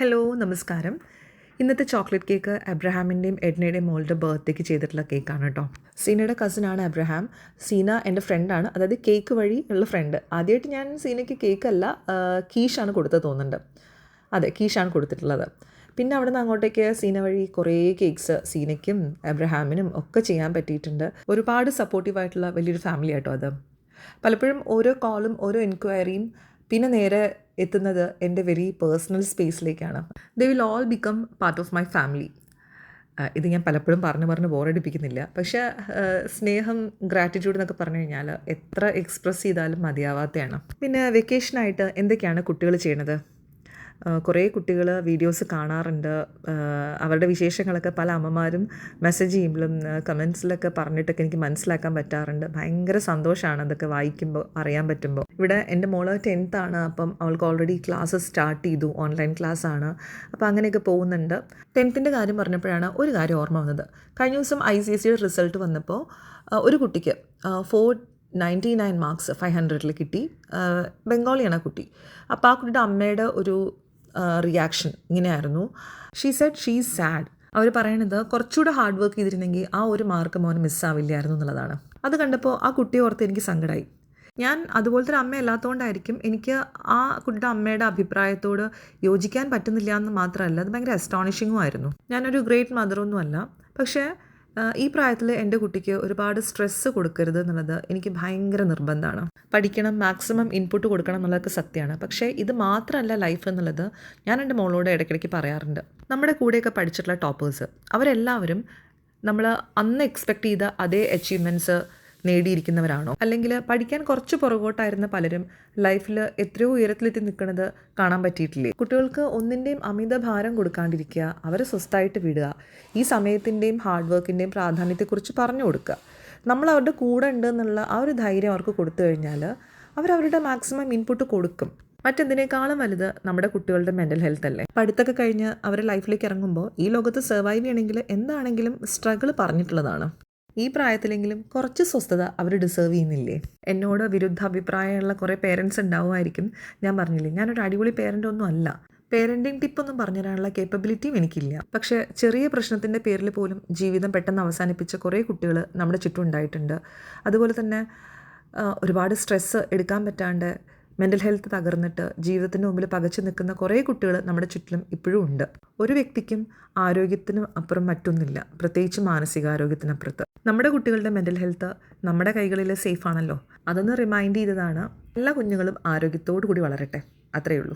Hello നമസ്കാരം. ഇന്നത്തെ chocolate cake അബ്രഹാമിൻ്റെയും എഡ്നയുടെയും മോളുടെ ബർത്ത്ഡേക്ക് ചെയ്തിട്ടുള്ള കേക്കാണ് കേട്ടോ. സീനയുടെ കസിനാണ് അബ്രഹാം. സീന എൻ്റെ ഫ്രണ്ടാണ്, അതായത് കേക്ക് വഴി ഉള്ള ഫ്രണ്ട്. ആദ്യമായിട്ട് ഞാൻ സീനയ്ക്ക് കേക്കല്ല കീഷാണ് കൊടുത്തത് തോന്നുന്നുണ്ട്. അതെ, കീഷാണ് കൊടുത്തിട്ടുള്ളത്. പിന്നെ അവിടെ നിന്ന് അങ്ങോട്ടേക്ക് സീന വഴി കുറേ കേക്ക്സ് സീനയ്ക്കും അബ്രഹാമിനും ഒക്കെ ചെയ്യാൻ പറ്റിയിട്ടുണ്ട്. ഒരുപാട് സപ്പോർട്ടീവായിട്ടുള്ള വലിയൊരു ഫാമിലി ആട്ടോ അത്. പലപ്പോഴും ഓരോ കോളും ഓരോ എൻക്വയറിയും പിന്നെ നേരെ എത്തുന്നത് എൻ്റെ വെരി പേഴ്സണൽ സ്പേസിലേക്കാണ്. They will all become part of my family. ഇത് ഞാൻ പലപ്പോഴും പറഞ്ഞ് ബോറടിപ്പിക്കുന്നില്ല. പക്ഷേ സ്നേഹം, ഗ്രാറ്റിറ്റ്യൂഡ് എന്നൊക്കെ പറഞ്ഞു കഴിഞ്ഞാൽ എത്ര എക്സ്പ്രസ് ചെയ്താലും മതിയാവാത്തതാണ്. പിന്നെ വെക്കേഷനായിട്ട് എന്തൊക്കെയാണ് കുട്ടികൾ ചെയ്യണത്? കുറേ കുട്ടികൾ വീഡിയോസ് കാണാറുണ്ട്. അവരുടെ വിശേഷങ്ങളൊക്കെ പല അമ്മമാരും മെസ്സേജ് ചെയ്യുമ്പോഴും കമൻസിലൊക്കെ പറഞ്ഞിട്ടൊക്കെ എനിക്ക് മനസ്സിലാക്കാൻ പറ്റാറുണ്ട്. ഭയങ്കര സന്തോഷമാണ് അതൊക്കെ വായിക്കുമ്പോൾ, അറിയാൻ പറ്റുമ്പോൾ. ഇവിടെ എൻ്റെ മോള് 10th ആണ്. അപ്പം അവൾക്ക് ഓൾറെഡി ക്ലാസ്സസ് സ്റ്റാർട്ട് ചെയ്തു, ഓൺലൈൻ ക്ലാസ്സാണ്. അപ്പോൾ അങ്ങനെയൊക്കെ പോകുന്നുണ്ട്. 10th കാര്യം പറഞ്ഞപ്പോഴാണ് ഒരു കാര്യം ഓർമ്മ വന്നത്. കഴിഞ്ഞ ദിവസം ICSE റിസൾട്ട് വന്നപ്പോൾ ഒരു കുട്ടിക്ക് 499 മാർക്സ് 500 കിട്ടി. ബംഗാളിയാണ് ആ കുട്ടി. അപ്പോൾ ആ കുട്ടിയുടെ അമ്മയുടെ ഒരു റിയാക്ഷൻ ഇങ്ങനെയായിരുന്നു. She said she is sad. അവർ പറയണത് കുറച്ചുകൂടെ ഹാർഡ് വർക്ക് ചെയ്തിരുന്നെങ്കിൽ ആ ഒരു മാർക്ക് മോന് മിസ്സാവില്ലായിരുന്നു എന്നുള്ളതാണ്. അത് കണ്ടപ്പോൾ ആ കുട്ടിയെ ഓർത്ത് എനിക്ക് സങ്കടമായി. ഞാൻ അതുപോലത്തെ ഒരു അമ്മ അല്ലാത്തതുകൊണ്ടായിരിക്കും എനിക്ക് ആ കുട്ടിയുടെ അമ്മയുടെ അഭിപ്രായത്തോട് യോജിക്കാൻ പറ്റുന്നില്ല എന്ന് മാത്രമല്ല, അത് ഭയങ്കര അസ്റ്റോണിഷിങ്ങും ആയിരുന്നു. ഞാനൊരു ഗ്രേറ്റ് മദറൊന്നും അല്ല, പക്ഷേ ഈ പ്രായത്തിൽ എൻ്റെ കുട്ടിക്ക് ഒരുപാട് സ്ട്രെസ്സ് കൊടുക്കരുത് എന്നുള്ളത് എനിക്ക് ഭയങ്കര നിർബന്ധമാണ്. പഠിക്കണം, മാക്സിമം ഇൻപുട്ട് കൊടുക്കണം എന്നുള്ളതൊക്കെ സത്യമാണ്. പക്ഷേ ഇത് മാത്രമല്ല ലൈഫ് എന്നുള്ളത് ഞാൻ എൻ്റെ മോളോട് ഇടയ്ക്കിടയ്ക്ക് പറയാറുണ്ട്. നമ്മുടെ കൂടെയൊക്കെ പഠിച്ചിട്ടുള്ള ടോപ്പേഴ്സ് അവരെല്ലാവരും നമ്മൾ അന്ന് എക്സ്പെക്റ്റ് ചെയ്ത അതേ അച്ചീവ്മെൻറ്റ്സ് നേടിയിരിക്കുന്നവരാണോ, അല്ലെങ്കിൽ പഠിക്കാൻ കുറച്ച് പുറകോട്ടായിരുന്ന പലരും ലൈഫിൽ എത്രയോ ഉയരത്തിലെത്തി നിൽക്കുന്നത് കാണാൻ പറ്റിയിട്ടില്ലേ? കുട്ടികൾക്ക് ഒന്നിൻ്റെയും അമിത ഭാരം കൊടുക്കാണ്ടിരിക്കുക, അവരെ സ്വസ്ഥമായിട്ട് വിടുക, ഈ സമയത്തിൻ്റെയും ഹാർഡ് വർക്കിൻ്റെയും പ്രാധാന്യത്തെക്കുറിച്ച് പറഞ്ഞു കൊടുക്കുക. നമ്മൾ അവരുടെ കൂടെ ഉണ്ട് എന്നുള്ള ആ ഒരു ധൈര്യം അവർക്ക് കൊടുത്തു കഴിഞ്ഞാൽ അവരവരുടെ മാക്സിമം ഇൻപുട്ട് കൊടുക്കും. മറ്റെന്തിനേക്കാളും വലുത് നമ്മുടെ കുട്ടികളുടെ മെൻ്റൽ ഹെൽത്ത് അല്ലേ. പഠിത്തമൊക്കെ കഴിഞ്ഞ് അവരുടെ ലൈഫിലേക്ക് ഇറങ്ങുമ്പോൾ ഈ ലോകത്ത് സർവൈവ് ചെയ്യണമെങ്കിൽ എന്താണെങ്കിലും സ്ട്രഗിൾ പറഞ്ഞിട്ടുള്ളതാണ്. ഈ പ്രായത്തിലെങ്കിലും കുറച്ച് സ്വസ്ഥത അവർ ഡിസേർവ് ചെയ്യുന്നില്ലേ? എന്നോട് വിരുദ്ധ അഭിപ്രായമുള്ള കുറേ പേരൻസ് ഉണ്ടാവുമായിരിക്കും. ഞാൻ പറഞ്ഞില്ലേ, ഞാനൊരു അടിപൊളി പേരൻ്റൊന്നും അല്ല. പേരൻറ്റിങ് ടിപ്പൊന്നും പറഞ്ഞു തരാനുള്ള കേപ്പബിലിറ്റിയും എനിക്കില്ല. പക്ഷേ ചെറിയ പ്രശ്നത്തിൻ്റെ പേരിൽ പോലും ജീവിതം പെട്ടെന്ന് അവസാനിപ്പിച്ച കുറേ കുട്ടികൾ നമ്മുടെ ചുറ്റും ഉണ്ടായിട്ടുണ്ട്. അതുപോലെ തന്നെ ഒരുപാട് സ്ട്രെസ്സ് എടുക്കാൻ പറ്റാണ്ട് മെൻ്റൽ ഹെൽത്ത് തകർന്നിട്ട് ജീവിതത്തിന് മുമ്പിൽ പകച്ചു നിൽക്കുന്ന കുറേ കുട്ടികൾ നമ്മുടെ ചുറ്റിലും ഇപ്പോഴും ഉണ്ട്. ഒരു വ്യക്തിക്കും ആരോഗ്യത്തിനും അപ്പുറം മറ്റൊന്നില്ല, പ്രത്യേകിച്ച് മാനസികാരോഗ്യത്തിനപ്പുറത്ത്. നമ്മുടെ കുട്ടികളുടെ മെൻ്റൽ ഹെൽത്ത് നമ്മുടെ കൈകളിൽ സേഫ് ആണല്ലോ. അതൊന്ന് റിമൈൻഡ് ചെയ്തതാണ്. എല്ലാ കുഞ്ഞുങ്ങളും ആരോഗ്യത്തോടു കൂടി വളരട്ടെ, അത്രയേ ഉള്ളൂ.